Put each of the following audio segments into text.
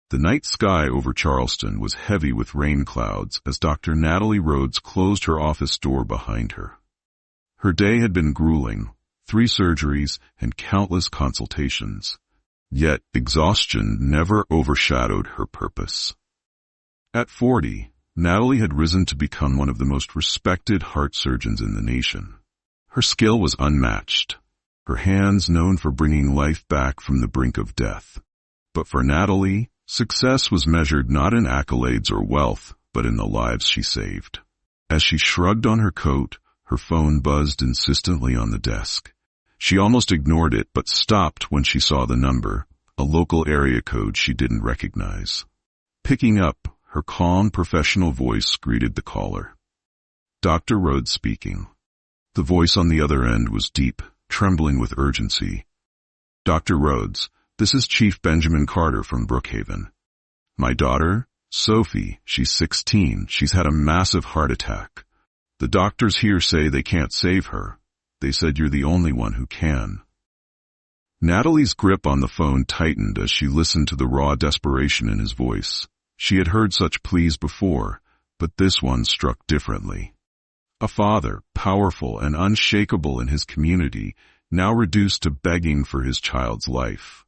The night sky over Charleston was heavy with rain clouds as Dr. Natalie Rhodes closed her office door behind her. Her day had been grueling, 3 surgeries and countless consultations. Yet exhaustion never overshadowed her purpose. At 40, Natalie had risen to become one of the most respected heart surgeons in the nation. Her skill was unmatched, her hands known for bringing life back from the brink of death. But for Natalie, success was measured not in accolades or wealth, but in the lives she saved. As she shrugged on her coat, her phone buzzed insistently on the desk. She almost ignored it, but stopped when she saw the number, a local area code she didn't recognize. Picking up, her calm, professional voice greeted the caller. Dr. Rhodes speaking. The voice on the other end was deep, trembling with urgency. Dr. Rhodes, this is Chief Benjamin Carter from Brookhaven. My daughter, Sophie, she's 16. She's had a massive heart attack. The doctors here say they can't save her. They said you're the only one who can. Natalie's grip on the phone tightened as she listened to the raw desperation in his voice. She had heard such pleas before, but this one struck differently. A father, powerful and unshakable in his community, now reduced to begging for his child's life.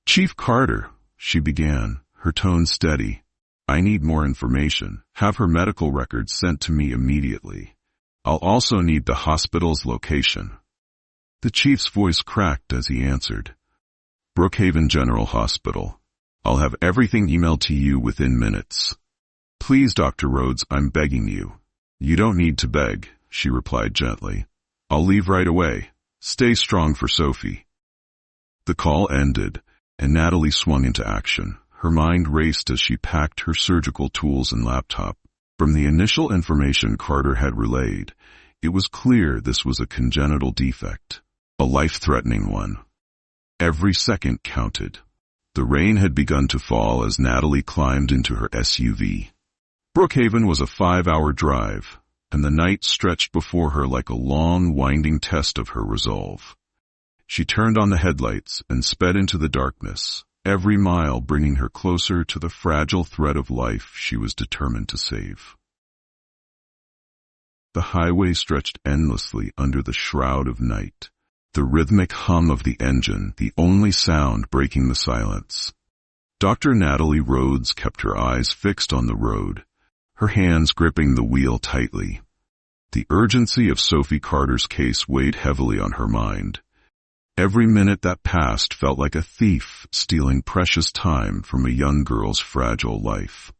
Chief Carter, she began, her tone steady. I need more information. Have her medical records sent to me immediately. I'll also need the hospital's location. The chief's voice cracked as he answered. Brookhaven General Hospital. I'll have everything emailed to you within minutes. Please, Dr. Rhodes, I'm begging you. You don't need to beg, she replied gently. I'll leave right away. Stay strong for Sophie. The call ended, and Natalie swung into action. Her mind raced as she packed her surgical tools and laptop. From the initial information Carter had relayed, it was clear this was a congenital defect, a life-threatening one. Every second counted. The rain had begun to fall as Natalie climbed into her SUV. Brookhaven was a 5-hour drive, and the night stretched before her like a long, winding test of her resolve. She turned on the headlights and sped into the darkness, every mile bringing her closer to the fragile thread of life she was determined to save. The highway stretched endlessly under the shroud of night, the rhythmic hum of the engine the only sound breaking the silence. Dr. Natalie Rhodes kept her eyes fixed on the road, her hands gripping the wheel tightly. The urgency of Sophie Carter's case weighed heavily on her mind. Every minute that passed felt like a thief stealing precious time from a young girl's fragile life.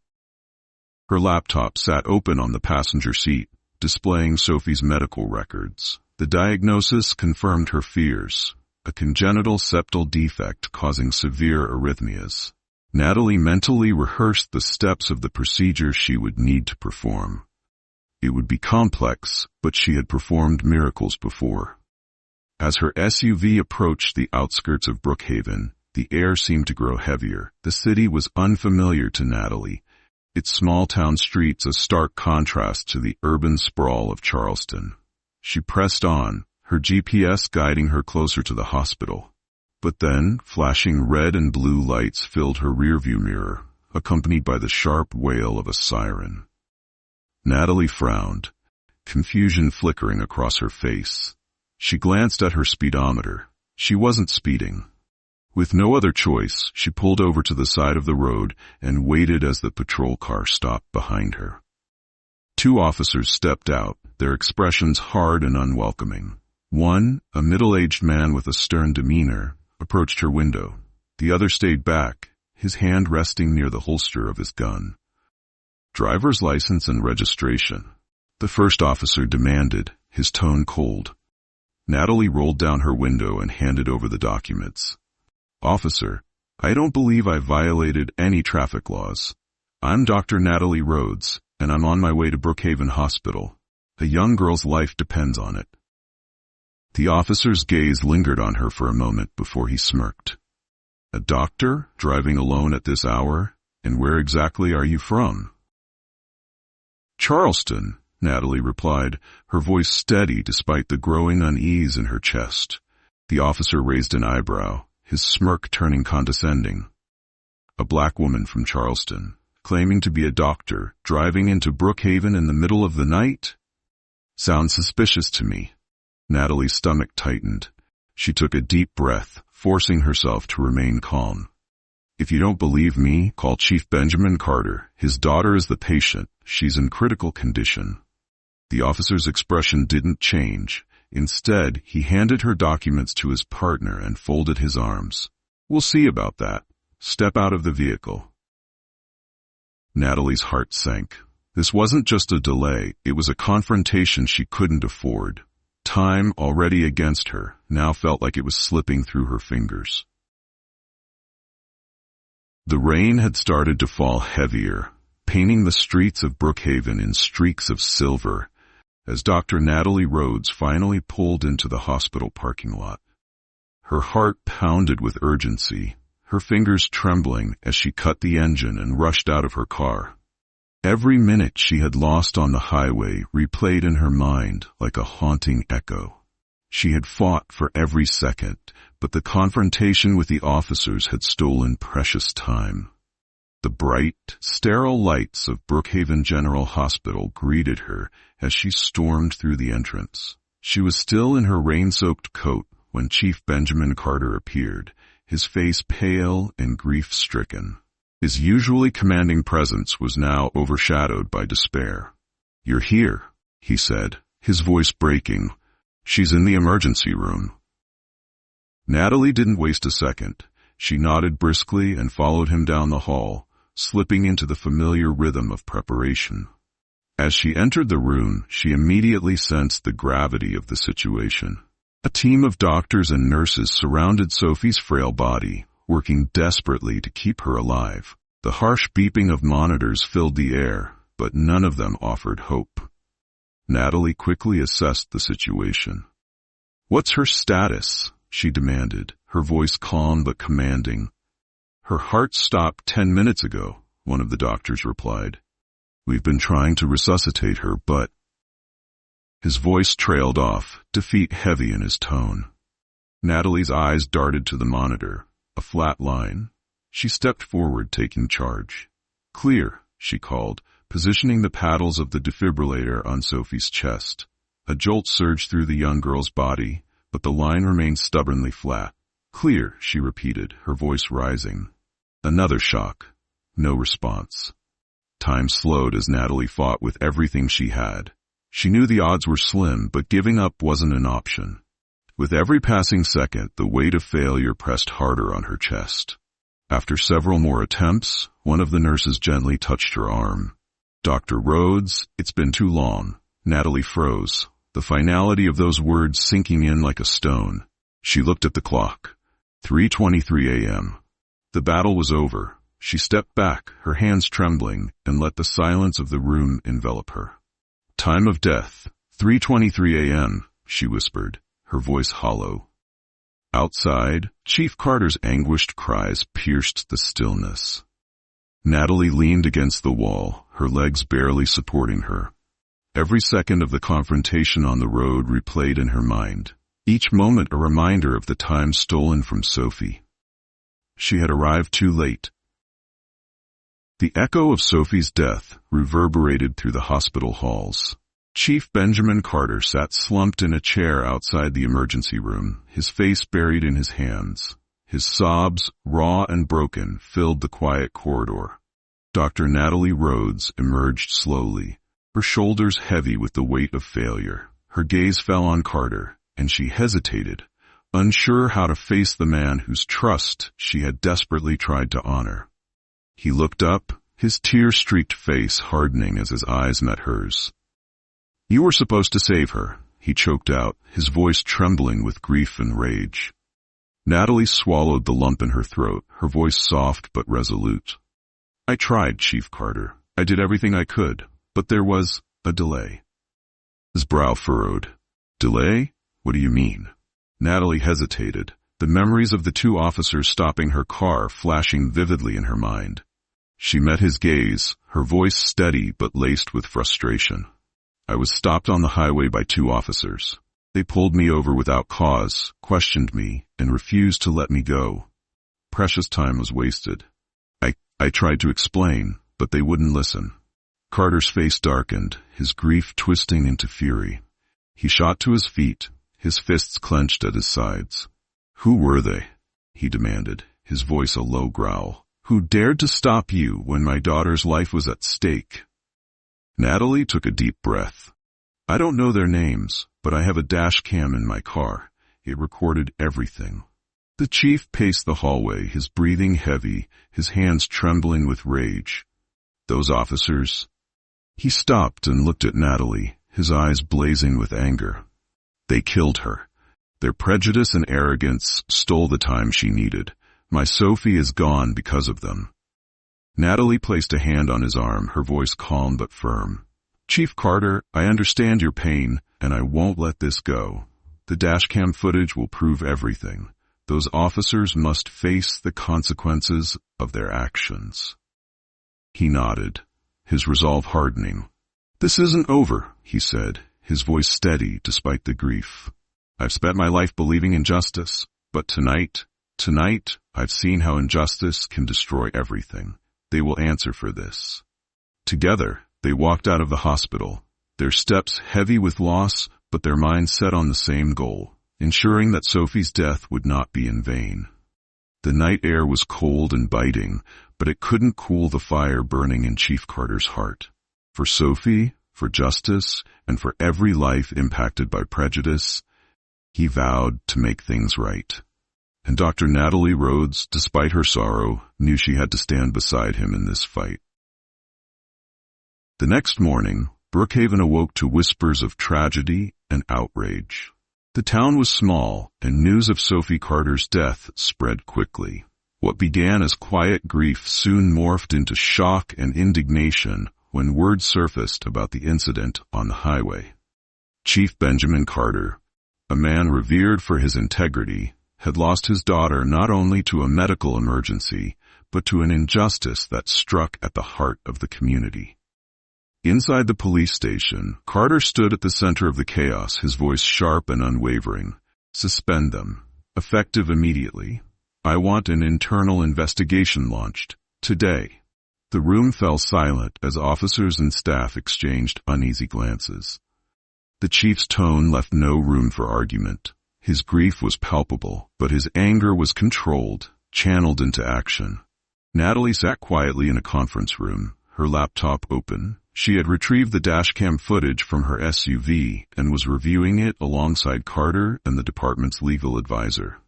Her laptop sat open on the passenger seat, displaying Sophie's medical records. The diagnosis confirmed her fears, a congenital septal defect causing severe arrhythmias. Natalie mentally rehearsed the steps of the procedure she would need to perform. It would be complex, but she had performed miracles before. As her SUV approached the outskirts of Brookhaven, the air seemed to grow heavier. The city was unfamiliar to Natalie, its small-town streets a stark contrast to the urban sprawl of Charleston. She pressed on, her GPS guiding her closer to the hospital. But then, flashing red and blue lights filled her rearview mirror, accompanied by the sharp wail of a siren. Natalie frowned, confusion flickering across her face. She glanced at her speedometer. She wasn't speeding. With no other choice, she pulled over to the side of the road and waited as the patrol car stopped behind her. 2 officers stepped out, their expressions hard and unwelcoming. One, a middle-aged man with a stern demeanor, approached her window. The other stayed back, his hand resting near the holster of his gun. Driver's license and registration, the first officer demanded, his tone cold. Natalie rolled down her window and handed over the documents. Officer, I don't believe I violated any traffic laws. I'm Dr. Natalie Rhodes, and I'm on my way to Brookhaven Hospital. A young girl's life depends on it. The officer's gaze lingered on her for a moment before he smirked. A doctor, driving alone at this hour? And where exactly are you from? Charleston, Natalie replied, her voice steady despite the growing unease in her chest. The officer raised an eyebrow, his smirk turning condescending. A black woman from Charleston, claiming to be a doctor, driving into Brookhaven in the middle of the night? Sounds suspicious to me. Natalie's stomach tightened. She took a deep breath, forcing herself to remain calm. If you don't believe me, call Chief Benjamin Carter. His daughter is the patient. She's in critical condition. The officer's expression didn't change. Instead, he handed her documents to his partner and folded his arms. We'll see about that. Step out of the vehicle. Natalie's heart sank. This wasn't just a delay, it was a confrontation she couldn't afford. Time, already against her, now felt like it was slipping through her fingers. The rain had started to fall heavier, painting the streets of Brookhaven in streaks of silver, as Dr. Natalie Rhodes finally pulled into the hospital parking lot. Her heart pounded with urgency, her fingers trembling as she cut the engine and rushed out of her car. Every minute she had lost on the highway replayed in her mind like a haunting echo. She had fought for every second, but the confrontation with the officers had stolen precious time. The bright, sterile lights of Brookhaven General Hospital greeted her as she stormed through the entrance. She was still in her rain-soaked coat when Chief Benjamin Carter appeared, his face pale and grief-stricken. His usually commanding presence was now overshadowed by despair. "You're here," he said, his voice breaking. "She's in the emergency room." Natalie didn't waste a second. She nodded briskly and followed him down the hall, slipping into the familiar rhythm of preparation. As she entered the room, she immediately sensed the gravity of the situation. A team of doctors and nurses surrounded Sophie's frail body, working desperately to keep her alive. The harsh beeping of monitors filled the air, but none of them offered hope. Natalie quickly assessed the situation. "What's her status?" she demanded, her voice calm but commanding. "Her heart stopped 10 minutes ago," one of the doctors replied. "We've been trying to resuscitate her, but—" His voice trailed off, defeat heavy in his tone. Natalie's eyes darted to the monitor. A flat line. She stepped forward, taking charge. "Clear," she called, positioning the paddles of the defibrillator on Sophie's chest. A jolt surged through the young girl's body, but the line remained stubbornly flat. "Clear," she repeated, her voice rising. Another shock. No response. Time slowed as Natalie fought with everything she had. She knew the odds were slim, but giving up wasn't an option. With every passing second, the weight of failure pressed harder on her chest. After several more attempts, one of the nurses gently touched her arm. "Dr. Rhodes, it's been too long." Natalie froze, the finality of those words sinking in like a stone. She looked at the clock. 3:23 a.m. The battle was over. She stepped back, her hands trembling, and let the silence of the room envelop her. "Time of death, 3:23 a.m., she whispered, her voice hollow. Outside, Chief Carter's anguished cries pierced the stillness. Natalie leaned against the wall, her legs barely supporting her. Every second of the confrontation on the road replayed in her mind, each moment a reminder of the time stolen from Sophie. She had arrived too late. The echo of Sophie's death reverberated through the hospital halls. Chief Benjamin Carter sat slumped in a chair outside the emergency room, his face buried in his hands. His sobs, raw and broken, filled the quiet corridor. Dr. Natalie Rhodes emerged slowly, her shoulders heavy with the weight of failure. Her gaze fell on Carter, and she hesitated, unsure how to face the man whose trust she had desperately tried to honor. He looked up, his tear-streaked face hardening as his eyes met hers. "You were supposed to save her," he choked out, his voice trembling with grief and rage. Natalie swallowed the lump in her throat, her voice soft but resolute. "I tried, Chief Carter. I did everything I could, but there was a delay." His brow furrowed. "Delay? What do you mean?" Natalie hesitated, the memories of the two officers stopping her car flashing vividly in her mind. She met his gaze, her voice steady but laced with frustration. "I was stopped on the highway by two officers. They pulled me over without cause, questioned me, and refused to let me go. Precious time was wasted. I I tried to explain, but they wouldn't listen. Carter's face darkened, his grief twisting into fury. He shot to his feet, his fists clenched at his sides. Who were they? He demanded, his voice a low growl. Who dared to stop you when my daughter's life was at stake? Natalie took a deep breath. I don't know their names, but I have a dash cam in my car. It recorded everything. The chief paced the hallway, his breathing heavy, his hands trembling with rage. Those officers? He stopped and looked at Natalie, his eyes blazing with anger. They killed her. Their prejudice and arrogance stole the time she needed. My Sophie is gone because of them. Natalie placed a hand on his arm, her voice calm but firm. Chief Carter, I understand your pain, and I won't let this go. The dashcam footage will prove everything. Those officers must face the consequences of their actions. He nodded, his resolve hardening. This isn't over, he said, his voice steady despite the grief. I've spent my life believing in justice, but tonight, I've seen how injustice can destroy everything. They will answer for this. Together, they walked out of the hospital, their steps heavy with loss, but their minds set on the same goal, ensuring that Sophie's death would not be in vain. The night air was cold and biting, but it couldn't cool the fire burning in Chief Carter's heart. For Sophie, for justice, and for every life impacted by prejudice, he vowed to make things right. And Dr. Natalie Rhodes, despite her sorrow, knew she had to stand beside him in this fight. The next morning, Brookhaven awoke to whispers of tragedy and outrage. The town was small, and news of Sophie Carter's death spread quickly. What began as quiet grief soon morphed into shock and indignation when word surfaced about the incident on the highway. Chief Benjamin Carter, a man revered for his integrity, had lost his daughter not only to a medical emergency, but to an injustice that struck at the heart of the community. Inside the police station, Carter stood at the center of the chaos, his voice sharp and unwavering. Suspend them. Effective immediately. I want an internal investigation launched. Today. The room fell silent as officers and staff exchanged uneasy glances. The chief's tone left no room for argument. His grief was palpable, but his anger was controlled, channeled into action. Natalie sat quietly in a conference room, her laptop open. She had retrieved the dashcam footage from her SUV and was reviewing it alongside Carter and the department's legal advisor.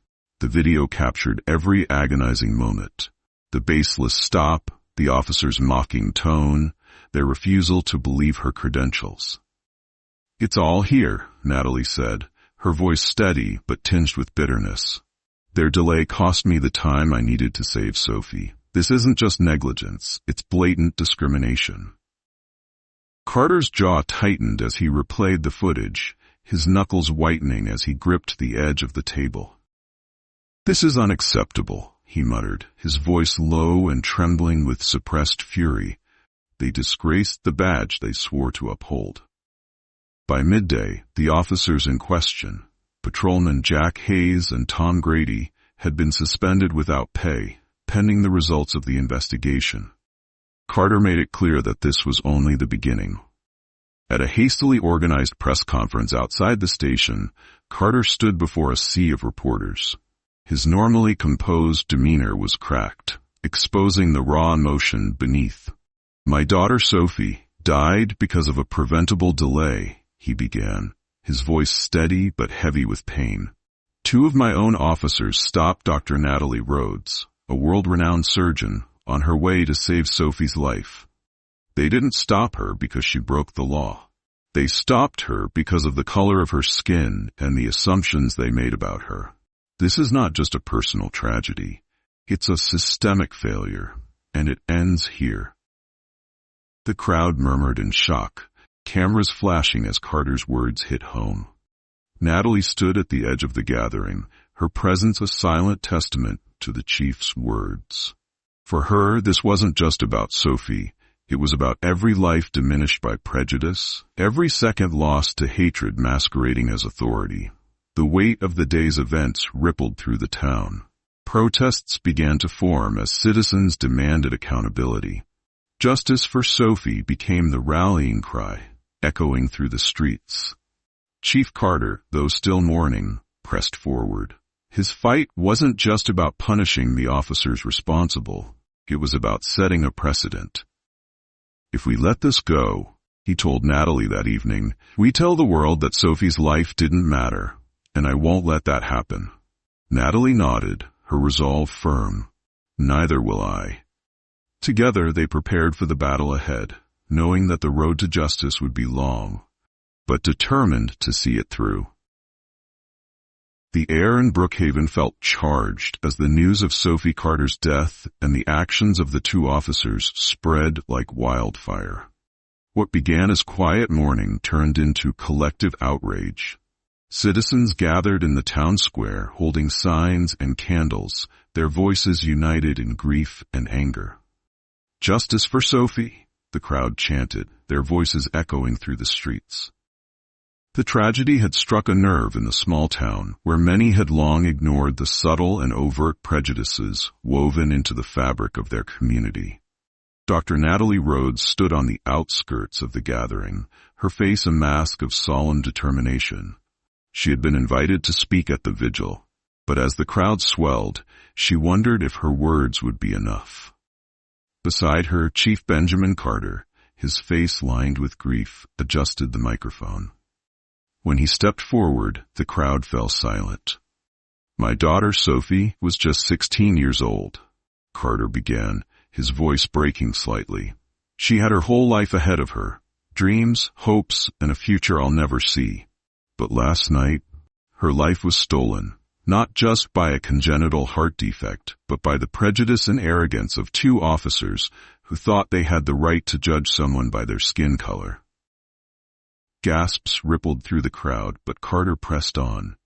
The video captured every agonizing moment. The baseless stop, the officer's mocking tone, their refusal to believe her credentials. It's all here, Natalie said, her voice steady but tinged with bitterness. Their delay cost me the time I needed to save Sophie. This isn't just negligence, it's blatant discrimination. Carter's jaw tightened as he replayed the footage, his knuckles whitening as he gripped the edge of the table. This is unacceptable, he muttered, his voice low and trembling with suppressed fury. They disgraced the badge they swore to uphold. By midday, the officers in question, Patrolman Jack Hayes and Tom Grady, had been suspended without pay, pending the results of the investigation. Carter made it clear that this was only the beginning. At a hastily organized press conference outside the station, Carter stood before a sea of reporters. His normally composed demeanor was cracked, exposing the raw emotion beneath. My daughter Sophie died because of a preventable delay, he began, his voice steady but heavy with pain. 2 of my own officers stopped Dr. Natalie Rhodes, a world-renowned surgeon, on her way to save Sophie's life. They didn't stop her because she broke the law. They stopped her because of the color of her skin and the assumptions they made about her. This is not just a personal tragedy. It's a systemic failure, and it ends here. The crowd murmured in shock, cameras flashing as Carter's words hit home. Natalie stood at the edge of the gathering, her presence a silent testament to the chief's words. For her, this wasn't just about Sophie. It was about every life diminished by prejudice, every second lost to hatred masquerading as authority. The weight of the day's events rippled through the town. Protests began to form as citizens demanded accountability. Justice for Sophie became the rallying cry, echoing through the streets. Chief Carter, though still mourning, pressed forward. His fight wasn't just about punishing the officers responsible. It was about setting a precedent. "If we let this go," he told Natalie that evening, "we tell the world that Sophie's life didn't matter, and I won't let that happen." Natalie nodded, her resolve firm. "Neither will I." Together they prepared for the battle ahead, knowing that the road to justice would be long, but determined to see it through. The air in Brookhaven felt charged as the news of Sophie Carter's death and the actions of the two officers spread like wildfire. What began as quiet mourning turned into collective outrage. Citizens gathered in the town square holding signs and candles, their voices united in grief and anger. "Justice for Sophie," the crowd chanted, their voices echoing through the streets. The tragedy had struck a nerve in the small town, where many had long ignored the subtle and overt prejudices woven into the fabric of their community. Dr. Natalie Rhodes stood on the outskirts of the gathering, her face a mask of solemn determination. She had been invited to speak at the vigil, but as the crowd swelled, she wondered if her words would be enough. Beside her, Chief Benjamin Carter, his face lined with grief, adjusted the microphone. When he stepped forward, the crowd fell silent. "My daughter, Sophie, was just 16 years old," Carter began, his voice breaking slightly. "She had her whole life ahead of her, dreams, hopes, and a future I'll never see. But last night, her life was stolen, not just by a congenital heart defect, but by the prejudice and arrogance of two officers who thought they had the right to judge someone by their skin color." Gasps rippled through the crowd, but Carter pressed on.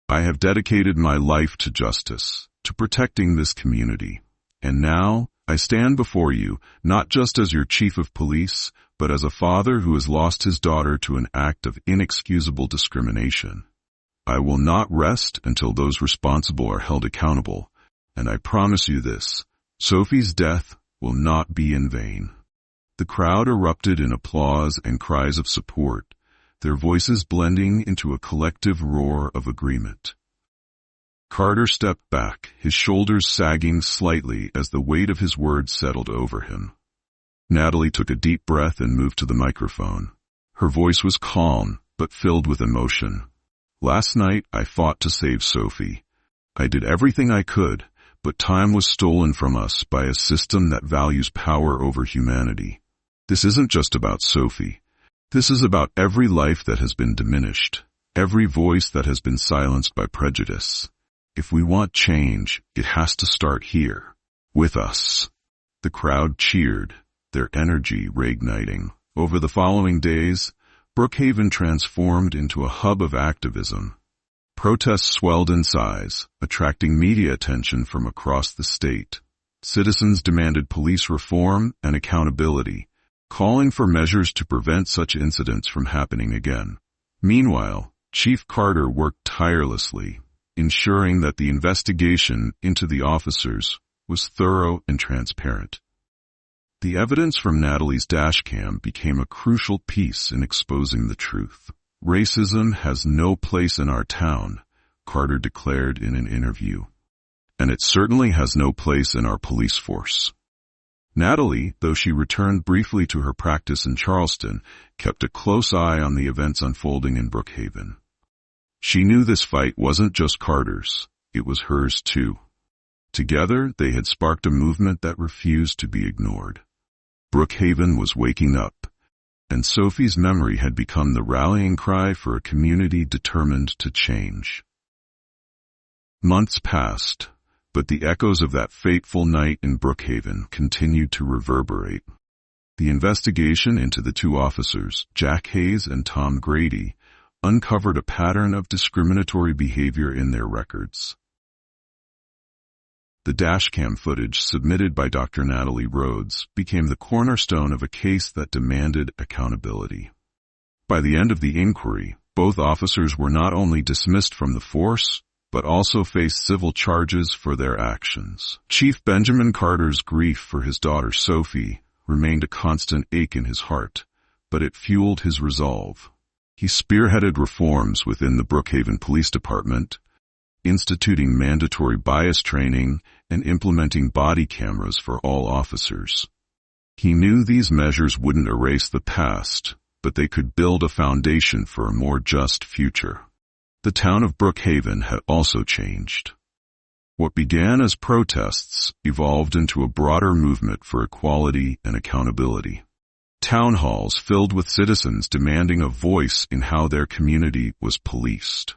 "I have dedicated my life to justice, to protecting this community. And now, I stand before you, not just as your chief of police, but as a father who has lost his daughter to an act of inexcusable discrimination. I will not rest until those responsible are held accountable, and I promise you this, Sophie's death will not be in vain." The crowd erupted in applause and cries of support, their voices blending into a collective roar of agreement. Carter stepped back, his shoulders sagging slightly as the weight of his words settled over him. Natalie took a deep breath and moved to the microphone. Her voice was calm, but filled with emotion. "Last night, I fought to save Sophie. I did everything I could, but time was stolen from us by a system that values power over humanity. This isn't just about Sophie. This is about every life that has been diminished, every voice that has been silenced by prejudice. If we want change, it has to start here, with us." The crowd cheered, their energy reigniting. Over the following days, Brookhaven transformed into a hub of activism. Protests swelled in size, attracting media attention from across the state. Citizens demanded police reform and accountability, calling for measures to prevent such incidents from happening again. Meanwhile, Chief Carter worked tirelessly, ensuring that the investigation into the officers was thorough and transparent. The evidence from Natalie's dashcam became a crucial piece in exposing the truth. "Racism has no place in our town," Carter declared in an interview. "And it certainly has no place in our police force." Natalie, though she returned briefly to her practice in Charleston, kept a close eye on the events unfolding in Brookhaven. She knew this fight wasn't just Carter's, it was hers too. Together, they had sparked a movement that refused to be ignored. Brookhaven was waking up, and Sophie's memory had become the rallying cry for a community determined to change. Months passed, but the echoes of that fateful night in Brookhaven continued to reverberate. The investigation into the two officers, Jack Hayes and Tom Grady, uncovered a pattern of discriminatory behavior in their records. The dashcam footage submitted by Dr. Natalie Rhodes became the cornerstone of a case that demanded accountability. By the end of the inquiry, both officers were not only dismissed from the force, but also faced civil charges for their actions. Chief Benjamin Carter's grief for his daughter Sophie remained a constant ache in his heart, but it fueled his resolve. He spearheaded reforms within the Brookhaven Police Department, instituting mandatory bias training and implementing body cameras for all officers. He knew these measures wouldn't erase the past, but they could build a foundation for a more just future. The town of Brookhaven had also changed. What began as protests evolved into a broader movement for equality and accountability. Town halls filled with citizens demanding a voice in how their community was policed.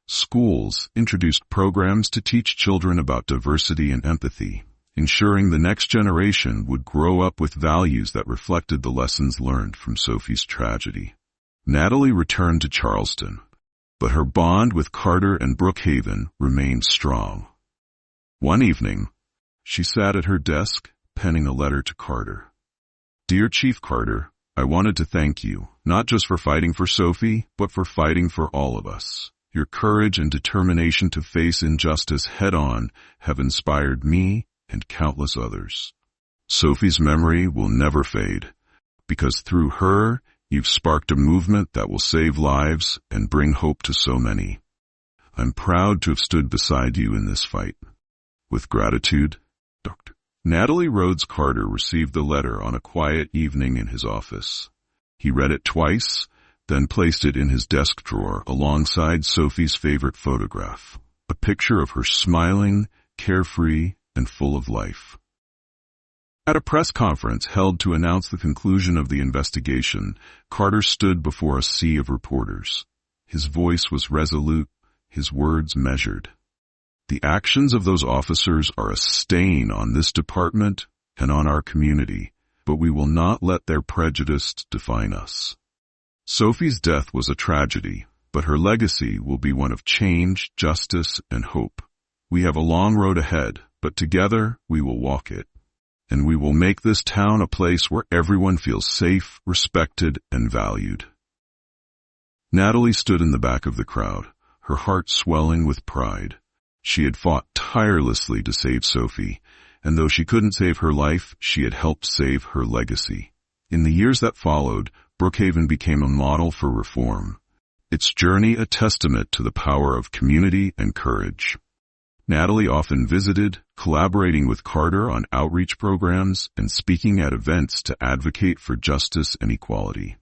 Schools introduced programs to teach children about diversity and empathy, ensuring the next generation would grow up with values that reflected the lessons learned from Sophie's tragedy. Natalie returned to Charleston, but her bond with Carter and Brookhaven remained strong. One evening, she sat at her desk, penning a letter to Carter. "Dear Chief Carter, I wanted to thank you, not just for fighting for Sophie, but for fighting for all of us. Your courage and determination to face injustice head-on have inspired me and countless others. Sophie's memory will never fade, because through her, you've sparked a movement that will save lives and bring hope to so many. I'm proud to have stood beside you in this fight. With gratitude, Dr. Natalie Rhodes Carter received the letter on a quiet evening in his office. He read it twice, then placed it in his desk drawer alongside Sophie's favorite photograph, a picture of her smiling, carefree, and full of life. At a press conference held to announce the conclusion of the investigation, Carter stood before a sea of reporters. His voice was resolute, his words measured. The actions of those officers are a stain on this department and on our community, but we will not let their prejudice define us. Sophie's death was a tragedy, but her legacy will be one of change, justice, and hope. We have a long road ahead, but together we will walk it. And we will make this town a place where everyone feels safe, respected, and valued." Natalie stood in the back of the crowd, her heart swelling with pride. She had fought tirelessly to save Sophie, and though she couldn't save her life, she had helped save her legacy. In the years that followed, Brookhaven became a model for reform, its journey a testament to the power of community and courage. Natalie often visited, collaborating with Carter on outreach programs and speaking at events to advocate for justice and equality.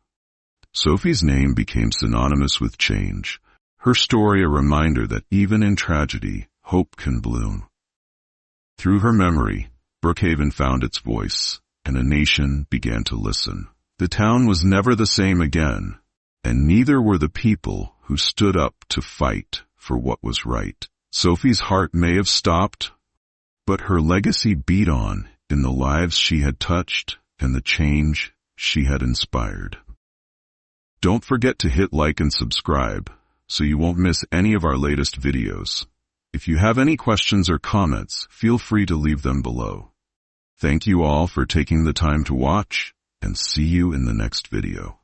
Sophie's name became synonymous with change, her story a reminder that even in tragedy, hope can bloom. Through her memory, Brookhaven found its voice, and a nation began to listen. The town was never the same again, and neither were the people who stood up to fight for what was right. Sophie's heart may have stopped, but her legacy beat on in the lives she had touched and the change she had inspired. Don't forget to hit like and subscribe so you won't miss any of our latest videos. If you have any questions or comments, feel free to leave them below. Thank you all for taking the time to watch, and see you in the next video.